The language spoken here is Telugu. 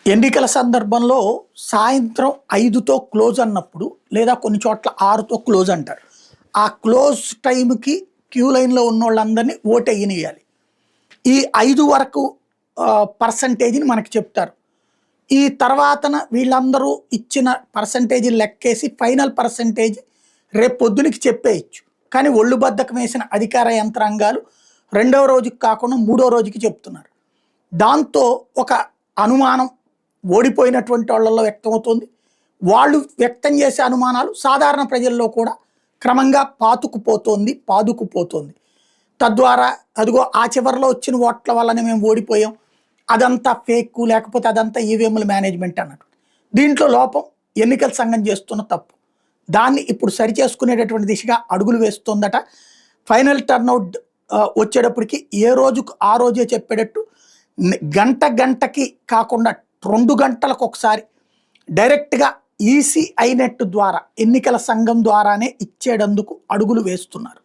ఎన్నికల సందర్భంలో సాయంత్రం 5తో క్లోజ్ అన్నప్పుడు లేదా కొన్ని చోట్ల 6తో క్లోజ్ అంటారు. ఆ క్లోజ్ టైంకి క్యూ లైన్‌లో ఉన్నోళ్ళందరినీ ఓటెయ్యనియ్యాలి. ఈ 5 వరకు పర్సెంటేజ్‌ని మనకి చెప్తారు. ఈ తర్వాతన వీళ్ళందరూ ఇచ్చిన పర్సెంటేజ్‌ని లెక్కేసి ఫైనల్ పర్సెంటేజ్ రేపు పొద్దునకి చెప్పేయొచ్చు. కానీ ఒళ్ళు బద్ధకం వేసిన అధికార యంత్రాంగాలు రెండవ రోజుకి కాకుండా మూడో రోజుకి చెప్తున్నారు. దాంతో ఒక అనుమానం ఓడిపోయినటువంటి వాళ్ళల్లో వ్యక్తమవుతుంది. వాళ్ళు వ్యక్తం చేసే అనుమానాలు సాధారణ ప్రజల్లో కూడా క్రమంగా పాదుకుపోతోంది. తద్వారా అదిగో ఆ చివరిలో వచ్చిన ఓట్ల వల్లనే మేము ఓడిపోయాం, అదంతా ఫేక్, లేకపోతే అదంతా ఈవీఎంల మేనేజ్మెంట్ అన్నట్టు. దీంట్లో లోపం ఎన్నికల సంఘం చేస్తున్న తప్పు. దాన్ని ఇప్పుడు సరిచేసుకునేటటువంటి దిశగా అడుగులు వేస్తోందట. ఫైనల్ టర్నౌట్ వచ్చేటప్పటికి ఏ రోజుకు ఆ రోజే చెప్పేటట్టు గంటకి కాకుండా 2 గంటలకు ఒకసారి డైరెక్ట్గా ఈసీ ఐనెట్ ద్వారా ఎన్నికల సంఘం ద్వారానే ఇచ్చేటందుకు అడుగులు వేస్తున్నారు.